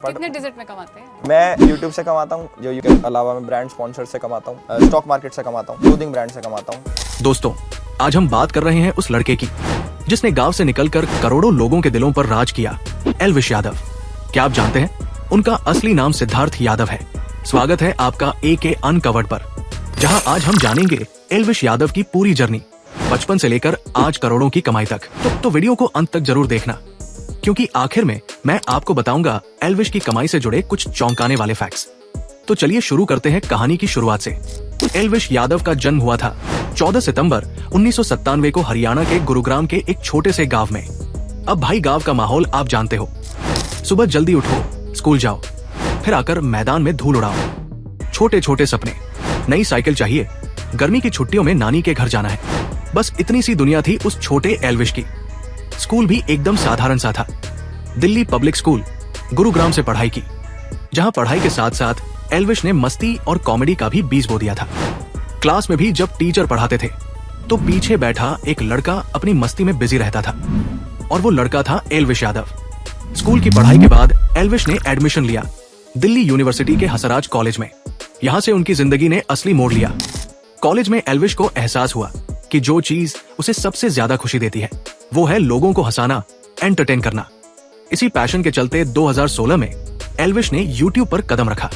कितने डिजिट में कमाते हैं? मैं YouTube से कमाता हूँ, जो के अलावा मैं ब्रांड स्पॉन्सर से कमाता हूँ, स्टॉक मार्केट से कमाता हूँ, क्लोथिंग ब्रांड से कमाता हूँ। दोस्तों, आज हम बात कर रहे हैं उस लड़के की जिसने गांव से निकलकर करोड़ों लोगों के दिलों पर राज किया, एल्विश यादव। क्या आप जानते हैं उनका असली नाम सिद्धार्थ यादव है। स्वागत है आपका AK अनकवर्ड पर, जहां आज हम जानेंगे एल्विश यादव की पूरी जर्नी, बचपन से लेकर आज करोड़ों की कमाई तक। तो वीडियो को अंत तक जरूर देखना, क्योंकि आखिर में मैं आपको बताऊंगा एल्विश की कमाई से जुड़े कुछ चौंकाने वाले फैक्ट्स। तो चलिए शुरू करते हैं कहानी की शुरुआत से। एल्विश यादव का जन्म हुआ था 14 सितंबर 1997 को हरियाणा के गुरुग्राम के एक छोटे से गांव में। अब भाई, गांव का माहौल आप जानते हो। सुबह जल्दी उठो, स्कूल जाओ, फिर आकर मैदान में धूल उड़ाओ। छोटे छोटे सपने, नई साइकिल चाहिए, गर्मी की छुट्टियों में नानी के घर जाना है। बस इतनी सी दुनिया थी उस छोटे एल्विश की। स्कूल भी एकदम साधारण सा था, दिल्ली पब्लिक स्कूल, गुरुग्राम से पढ़ाई की, जहां पढ़ाई के साथ साथ एल्विश ने मस्ती और कॉमेडी का भी बीज बो दिया था। क्लास में भी जब टीचर पढ़ाते थे तो पीछे बैठा एक लड़का अपनी मस्ती में बिजी रहता था, और वो लड़का था एल्विश यादव। स्कूल की पढ़ाई के बाद एल्विश ने एडमिशन लिया दिल्ली यूनिवर्सिटी के हसराज कॉलेज में। यहाँ से उनकी जिंदगी ने असली मोड़ लिया। कॉलेज में एल्विश को एहसास हुआ कि जो चीज उसे सबसे ज्यादा खुशी देती है वो है लोगों को हंसाना, एंटरटेन करना। इसी पैशन के चलते 2016 में एल्विश ने YouTube पर कदम रखा।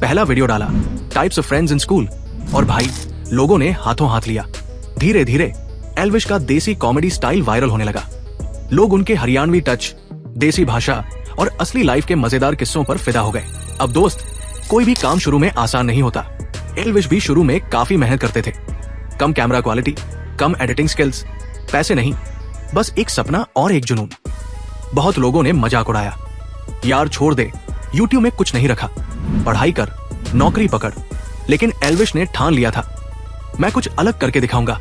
पहला वीडियो डाला, types of friends in school, और भाई, लोगों ने हाथों हाथ लिया। धीरे धीरे एल्विश का देसी कॉमेडी स्टाइल वायरल होने लगा। लोग उनके हरियाणवी टच, देसी भाषा और असली लाइफ के मजेदार किस्सों पर फिदा हो गए। अब दोस्त, कोई भी काम शुरू में आसान नहीं होता। एल्विश भी शुरू में काफी मेहनत करते थे। कम कैमरा क्वालिटी, कम एडिटिंग स्किल्स, पैसे नहीं, बस एक सपना और एक जुनून। बहुत लोगों ने मजाक उड़ाया, यार छोड़ दे, YouTube में कुछ नहीं रखा, पढ़ाई कर, नौकरी पकड़। लेकिन एल्विश ने ठान लिया था, मैं कुछ अलग करके दिखाऊंगा।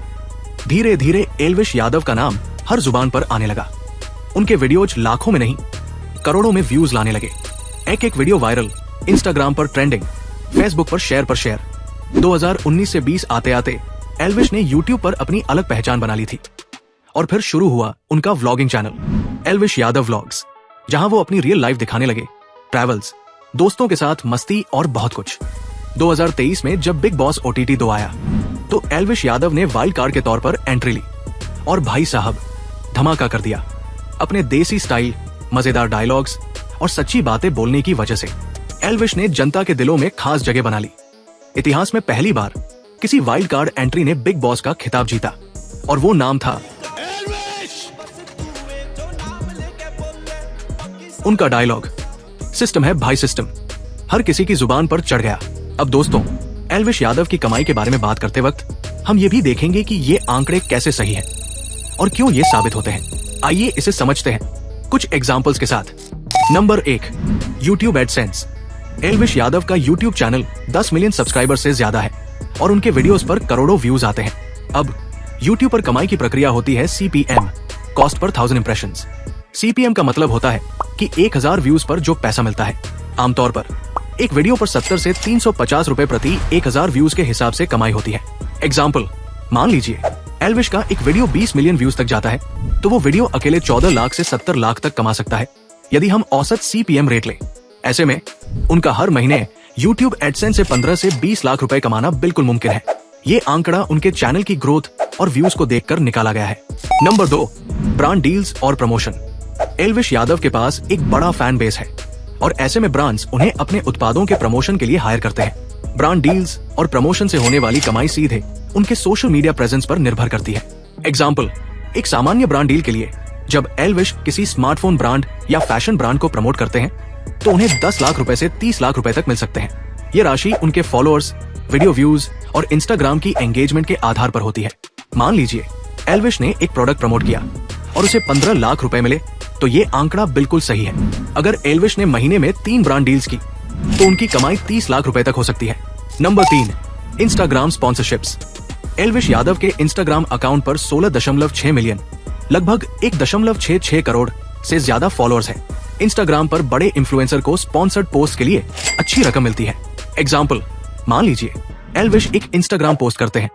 धीरे धीरे एल्विश यादव का नाम हर जुबान पर आने लगा। उनके वीडियोज लाखों में नहीं, करोड़ों में व्यूज लाने लगे। एक एक वीडियो वायरल, इंस्टाग्राम पर ट्रेंडिंग, फेसबुक पर शेयर। 2019 से 20 आते आते एल्विश ने YouTube पर अपनी अलग पहचान बना ली थी। और फिर शुरू हुआ उनका vlogging channel, Elvish Yadav vlogs, जहां वो अपनी रियल लाइफ दिखाने लगे, ट्रैवल्स, दोस्तों के साथ मस्ती और बहुत कुछ। 2023 में जब बिग बॉस OTT 2 आया तो एल्विश यादव ने वाइल्ड कार्ड के तौर पर एंट्री ली, और भाई साहब, धमाका कर दिया। अपने देसी स्टाइल, मजेदार डायलॉग्स और सच्ची बातें बोलने की वजह से एल्विश ने जनता के दिलों में खास जगह बना ली। इतिहास में पहली बार किसी वाइल्ड कार्ड एंट्री ने बिग बॉस का खिताब जीता, और वो नाम था उनका डायलॉग, सिस्टम है भाई सिस्टम, हर किसी की जुबान पर चढ़ गया। अब दोस्तों, एल्विश यादव की कमाई के बारे में बात करते वक्त हम ये भी देखेंगे कि ये आंकड़े कैसे सही हैं और क्यों ये साबित होते हैं। आइए इसे समझते हैं कुछ एग्जांपल्स के साथ। Number 1, YouTube AdSense. Elvish Yadav का YouTube चैनल 10 मिलियन सब्सक्राइबर से ज्यादा है और उनके वीडियोस पर करोड़ों व्यूज आते हैं। अब YouTube पर कमाई की प्रक्रिया होती है CPM, cost per 1000 impressions. CPM का मतलब होता है कि 1000 व्यूज पर जो पैसा मिलता है। आमतौर पर एक वीडियो पर 70 से 350 रुपए प्रति 1000 व्यूज के हिसाब से कमाई होती है। एग्जाम्पल, मान लीजिए एल्विश का एक वीडियो 20 मिलियन व्यूज तक जाता है तो वो वीडियो अकेले 14 लाख से 70 लाख तक कमा सकता है, यदि हम औसत CPM रेट लें। ऐसे में उनका हर महीने YouTube एडसेंस से 15 से 20 लाख रुपए कमाना बिल्कुल मुमकिन है। ये आंकड़ा उनके चैनल की ग्रोथ और व्यूज को देखकर निकाला गया है। नंबर 2, ब्रांड डील्स और प्रमोशन। एल्विश यादव के पास एक बड़ा फैन बेस है, और ऐसे में ब्रांड्स उन्हें अपने उत्पादों के प्रमोशन के लिए हायर करते हैं। ब्रांड डील्स और प्रमोशन से होने वाली कमाई सीधे उनके सोशल मीडिया प्रेजेंस पर निर्भर करती है। एग्जाम्पल, एक सामान्य ब्रांड डील के लिए जब एल्विश किसी स्मार्टफोन ब्रांड या फैशन ब्रांड को प्रमोट करते हैं तो उन्हें 10 लाख रुपए से 30 लाख रुपए तक मिल सकते हैं। ये राशि उनके फॉलोअर्स, वीडियो व्यूज और इंस्टाग्राम की एंगेजमेंट के आधार पर होती है। मान लीजिए एल्विश ने एक प्रोडक्ट प्रमोट किया और उसे 15 लाख रुपए मिले, तो ये आंकड़ा बिल्कुल सही है। अगर एल्विश ने महीने में 3 ब्रांड डील्स की तो उनकी कमाई 30 लाख रुपए तक हो सकती है। Number 3, Instagram sponsorships. Elvish Yadav के इंस्टाग्राम अकाउंट पर 16.6 मिलियन, लगभग 1.66 करोड़ से ज्यादा फॉलोअर्स हैं। इंस्टाग्राम पर बड़े इन्फ्लुएंसर को स्पॉन्सर्ड पोस्ट के लिए अच्छी रकम मिलती है। एग्जाम्पल, मान लीजिए एल्विश एक इंस्टाग्राम पोस्ट करते हैं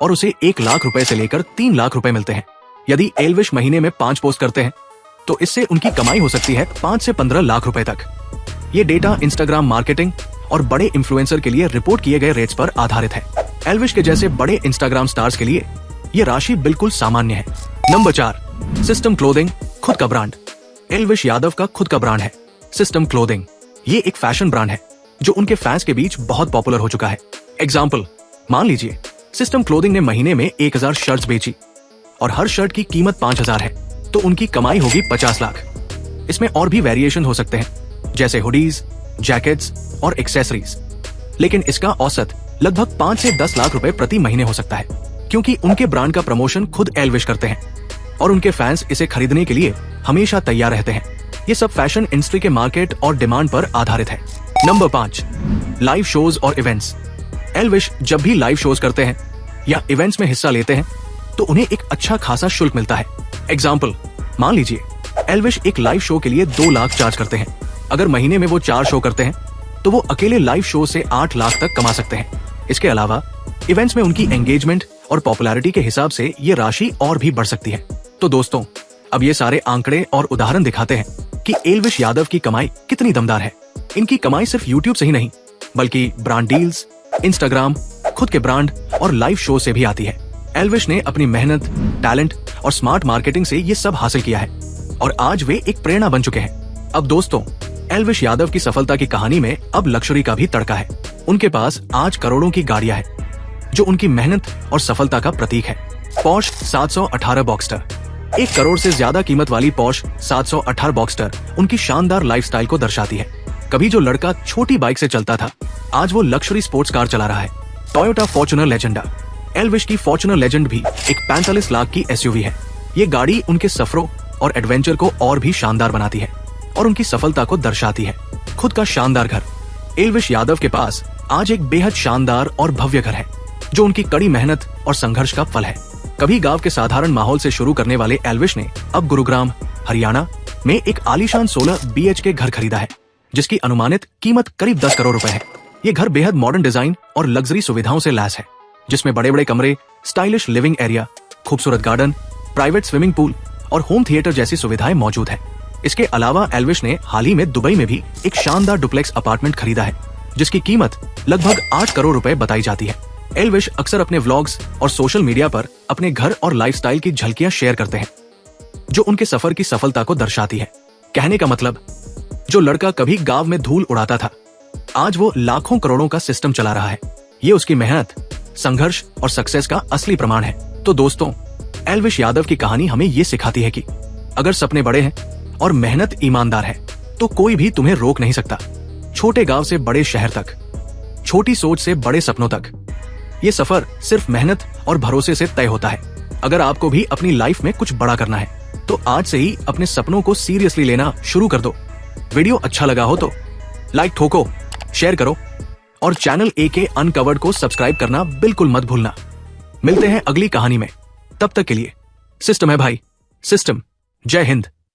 और उसे 1 लाख रुपए से लेकर 3 लाख रुपए मिलते हैं। यदि एल्विश महीने में 5 पोस्ट करते हैं तो इससे उनकी कमाई हो सकती है 5 से 15 लाख रुपए तक। ये डेटा इंस्टाग्राम मार्केटिंग और बड़े इन्फ्लुएंसर के लिए रिपोर्ट किए गए रेट्स पर आधारित है। एल्विश के जैसे बड़े इंस्टाग्राम स्टार्स के लिए ये राशि बिल्कुल सामान्य है। नंबर 4, सिस्टम क्लोथिंग, खुद का ब्रांड। एल्विश यादव का खुद का ब्रांड है सिस्टम क्लोथिंग। ये एक फैशन ब्रांड है जो उनके फैंस के बीच बहुत पॉपुलर हो चुका है। एग्जाम्पल, मान लीजिए सिस्टम क्लोथिंग ने महीने में 1000 शर्ट्स बेची और हर शर्ट की कीमत 5000 है, तो उनकी कमाई होगी 50 लाख। इसमें और भी वेरिएशन हो सकते हैं, जैसे हुडीज, जैकेट्स और एक्सेसरीज, लेकिन इसका औसत लगभग 5 से 10 लाख रुपए प्रति महीने हो सकता है, क्योंकि उनके ब्रांड का प्रमोशन खुद एल्विश करते हैं और उनके फैंस इसे खरीदने के लिए हमेशा तैयार रहते हैं। ये सब फैशन इंडस्ट्री के मार्केट और डिमांड पर आधारित है। नंबर 5, लाइव शोज और इवेंट्स। एल्विश जब भी लाइव शोज करते हैं या इवेंट्स में हिस्सा लेते हैं तो उन्हें एक अच्छा खासा शुल्क मिलता है। एग्जाम्पल, मान लीजिए एल्विश एक लाइव शो के लिए 2 लाख चार्ज करते हैं। अगर महीने में वो 4 शो करते हैं तो वो अकेले लाइव शो से 8 लाख तक कमा सकते हैं। इसके अलावा इवेंट्स में उनकी एंगेजमेंट और पॉपुलैरिटी के हिसाब से ये राशि और भी बढ़ सकती है। तो दोस्तों, अब ये सारे आंकड़े और उदाहरण दिखाते हैं कि एल्विश यादव की कमाई कितनी दमदार है। इनकी कमाई सिर्फ यूट्यूब से ही नहीं, बल्कि ब्रांड डील्स, इंस्टाग्राम, खुद के ब्रांड और लाइव शो से भी आती है। एल्विश ने अपनी मेहनत, टैलेंट और स्मार्ट मार्केटिंग से ये सब हासिल किया है और आज वे एक प्रेरणा बन चुके हैं। अब दोस्तों, एल्विश यादव की सफलता की कहानी में अब लग्जरी का भी तड़का है। उनके पास आज करोड़ों की गाड़ियां हैं, जो उनकी मेहनत और सफलता का प्रतीक है। पोर्श 718 बॉक्स्टर, 1 करोड़ से ज्यादा कीमत वाली पोर्श 718 बॉक्स्टर उनकी शानदार लाइफस्टाइल को दर्शाती है। कभी जो लड़का छोटी बाइक से चलता था, आज वो लग्जरी स्पोर्ट्स कार चला रहा है। Toyota Fortuner लेजेंडा। एल्विश की फॉर्च्यूनर लेजेंड भी एक 45 लाख की एसयूवी है। ये गाड़ी उनके सफरों और एडवेंचर को और भी शानदार बनाती है और उनकी सफलता को दर्शाती है। खुद का शानदार घर। एल्विश यादव के पास आज एक बेहद शानदार और भव्य घर है, जो उनकी कड़ी मेहनत और संघर्ष का फल है। कभी गांव के साधारण माहौल से शुरू करने वाले एल्विश ने अब गुरुग्राम, हरियाणा में एक आलीशान 16 BHK घर खरीदा है, जिसकी अनुमानित कीमत करीब 10 करोड़ रुपए है। ये घर बेहद मॉडर्न डिजाइन और लग्जरी सुविधाओं से लैस है, जिसमें बड़े बड़े कमरे, स्टाइलिश लिविंग एरिया, खूबसूरत गार्डन, प्राइवेट स्विमिंग पूल और होम थिएटर जैसी सुविधाएं मौजूद है। इसके अलावा एल्विश ने हाल ही में दुबई में भी एक शानदार डुप्लेक्स अपार्टमेंट खरीदा है, जिसकी कीमत लगभग 8 करोड़ रुपए बताई जाती है। एल्विश अक्सर अपने व्लॉग्स और सोशल मीडिया पर अपने घर और लाइफस्टाइल की झलकियां शेयर करते हैं, जो उनके सफर की सफलता को दर्शाती है। कहने का मतलब, जो लड़का कभी गांव में धूल उड़ाता था, आज वो लाखों करोड़ों का सिस्टम चला रहा है। ये उसकी मेहनत, संघर्ष और सक्सेस का असली प्रमाण है। तो दोस्तों, एल्विश यादव की कहानी हमें ये सिखाती है कि अगर सपने बड़े हैं और मेहनत ईमानदार है, तो कोई भी तुम्हें रोक नहीं सकता। छोटे गांव से बड़े शहर तक, छोटी सोच से बड़े सपनों तक, ये सफर सिर्फ मेहनत और भरोसे से तय होता है। अगर आपको भी अपनी लाइफ में कुछ बड़ा करना है, तो आज से ही अपने सपनों को सीरियसली लेना शुरू कर दो। वीडियो अच्छा लगा हो तो लाइक ठोको, शेयर करो और चैनल AK अनकवर्ड को सब्सक्राइब करना बिल्कुल मत भूलना। मिलते हैं अगली कहानी में, तब तक के लिए सिस्टम है भाई, सिस्टम। जय हिंद।